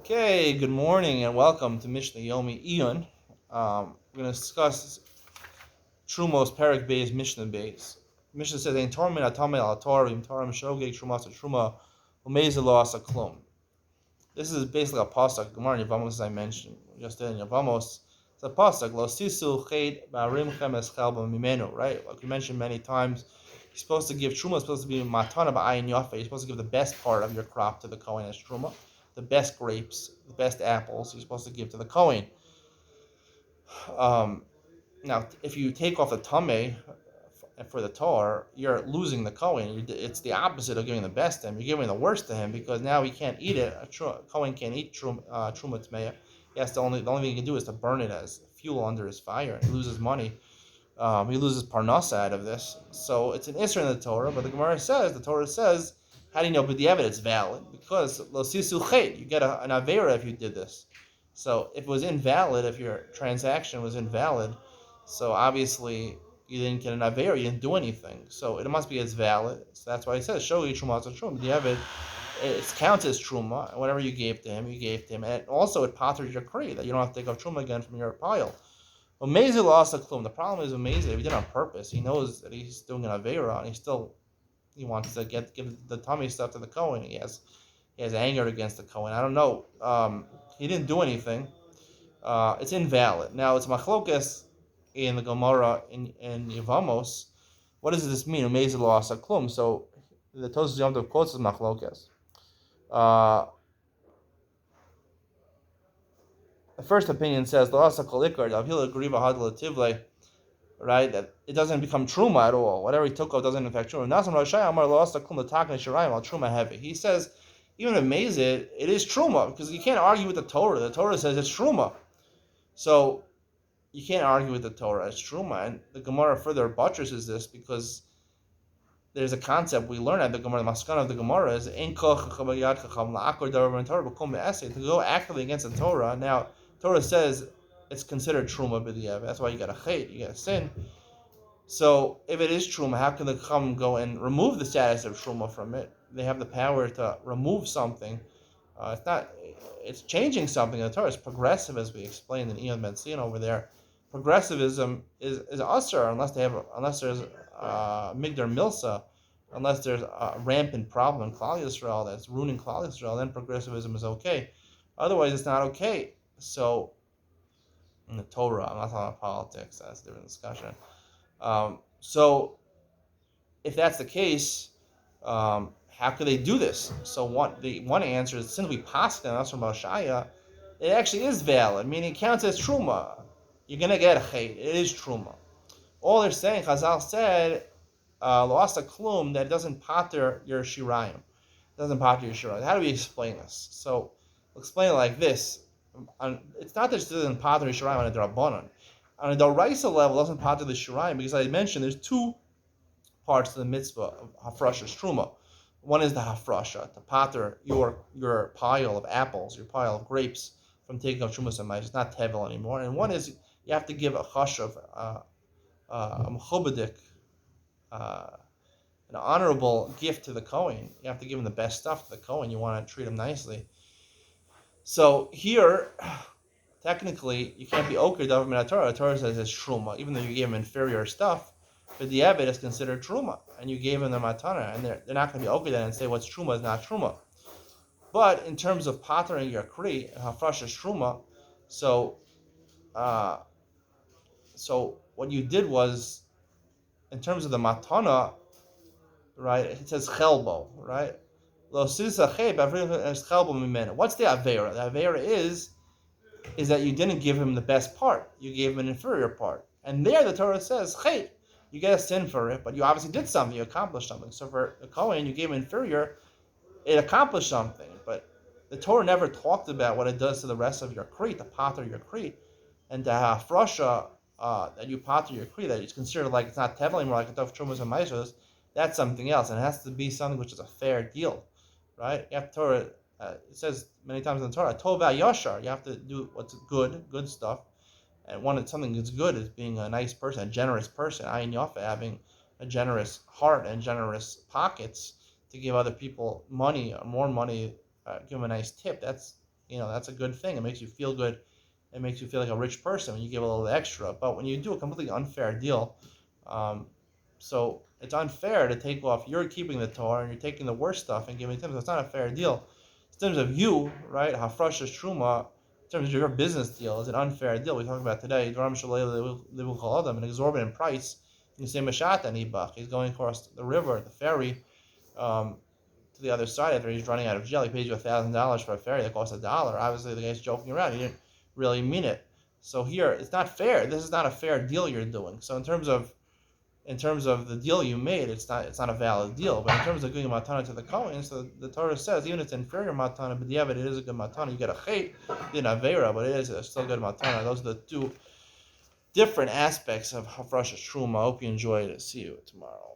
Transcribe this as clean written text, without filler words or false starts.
Okay, good morning and welcome to Mishnah Yomi Iyun. We're going to discuss Terumos Perek Beis Mishnah Beis. Mishnah says, "Ein Torah min atamei al Torah im Torah mishogeg Trumas Truma umeizel lo asa klum." This is basically a pasuk. Gemara in Yevamos, as I mentioned just in Yevamos. It's a pasuk. Lo sisu chet ba'arim chemes chalba mimenu. Right, like we mentioned many times. You're supposed to give truma. It's supposed to be matana ba'ayin yafe. You're supposed to give the best part of your crop to the kohen as truma. The best grapes, the best apples, you're supposed to give to the kohen. Um, Now, if you take off the tameh for the tar, you're losing the kohen. It's the opposite of giving the best to him. You're giving the worst to him because now he can't eat it. A kohen can't eat truma tmeya. Yes, the only thing he can do is to burn it as fuel under his fire. He loses money. He loses parnasa out of this. So it's an isra in the Torah, but the Torah says, how do you know b'diavad it's valid? Because lo sisu chet, you get an avera if you did this. So if it was invalid, if your transaction was invalid, so obviously you didn't get an avera, you didn't do anything. So it must be as valid. So that's why he says, show you truma to truma. B'diavad, it counts as truma, and whatever you gave to him, and also it patters your kri, that you don't have to take off truma again from your pile. Amazing lost a klum. The problem is amazing. If he did it on purpose, he knows that he's doing an avera, and he wants to give the tummy stuff to the kohen. He has anger against the kohen. I don't know. He didn't do anything. It's invalid. Now it's machlokas in the Gemara in Yevamos. What does this mean? Amazing lost a klum. So the Tosfos Yom Tov quotes is machlokas. The first opinion says right, that it doesn't become truma at all. Whatever he took off doesn't affect truma. He says, even if mazid, it is truma because you can't argue with the Torah. The Torah says it's truma, so you can't argue with the Torah. It's truma, and the Gemara further buttresses this because there's a concept we learn at the Gemara. The maskana of the Gemara is to go actively against the Torah. Now, Torah says it's considered truma b'diavad. That's why you got a chait, you got a sin. So if it is truma, how can the chum go and remove the status of truma from it? They have the power to remove something. It's changing something in the Torah. It's progressive, as we explained in Iyun Ben Sion over there. Progressivism is usher unless there's migdar milsa, unless there's a rampant problem in Klal Yisrael that's ruining Klal Yisrael, then progressivism is okay. Otherwise, it's not okay. So, in the Torah, I'm not talking about politics, that's a different discussion. So, if that's the case, how could they do this? So, one answer is, since we passed them, that's from Shaya, it actually is valid, meaning it counts as truma. You're going to get a chait. It is truma. All they're saying, Chazal said, lost a klum, that doesn't pater your shirayim. It doesn't pater your shirayim. How do we explain this? So, we'll explain it like this. It's not that it doesn't pater the shirayim on a drabanan. On a doraisa level, it doesn't pater the shirayim because I mentioned there's two parts to the mitzvah of hafrasha truma. One is the hafrasha, to pater your pile of apples, your pile of grapes from taking off trumas and it's not tevel anymore. And one is you have to give a chashav, a mechobadik, an honorable gift to the kohen. You have to give him the best stuff to the kohen. You want to treat him nicely. So here, technically, you can't be oked of min Torah. The Torah says it's truma, even though you gave him inferior stuff. But the Eved is considered truma, and you gave him the matana, and they're not going to be oked and say what's truma is not truma. But in terms of patering your kri, hafrash is truma. So what you did was, in terms of the matana, right? It says chelbo, right? What's the avera? The avera is that you didn't give him the best part. You gave him an inferior part. And there the Torah says, chet, you get a sin for it, but you obviously did something, you accomplished something. So for the kohen, you gave him inferior, it accomplished something. But the Torah never talked about what it does to the rest of your kri, to pater your kri, and to hafrasha, that you pater your kri, that it's considered like it's not tevel anymore, like a tof trumas and maisos. That's something else, and it has to be something which is a fair deal, right? You have Torah. It says many times in the Torah, tova yashar. You have to do what's good stuff, and something that's good is being a nice person, a generous person. Ayin yafa, having a generous heart and generous pockets to give other people money, more money, give them a nice tip. That's That's a good thing. It makes you feel good. It makes you feel like a rich person when you give a little extra. But when you do a completely unfair deal, um, so it's unfair to take off. You're keeping the Torah and you're taking the worst stuff and giving it to them. So it's not a fair deal. In terms of you, right? Hafrasha Truma, in terms of your business deal, is an unfair deal. We talked about today. An exorbitant price. You say Mashat and Ibach. He's going across the river, the ferry, to the other side after he's running out of jail. He pays you $1,000 for a ferry that costs $1. Obviously, the guy's joking around. He didn't really mean it. So here, it's not fair. This is not a fair deal you're doing. So in terms of the deal you made, it's not a valid deal. But in terms of giving a matana to the Kohen, so the Torah says even if it's inferior matana, but yeah, but it is a good matana. You get a chait, you get an avera, but it is still good matana. Those are the two different aspects of Hafrasha Truma. I hope you enjoyed it. See you tomorrow.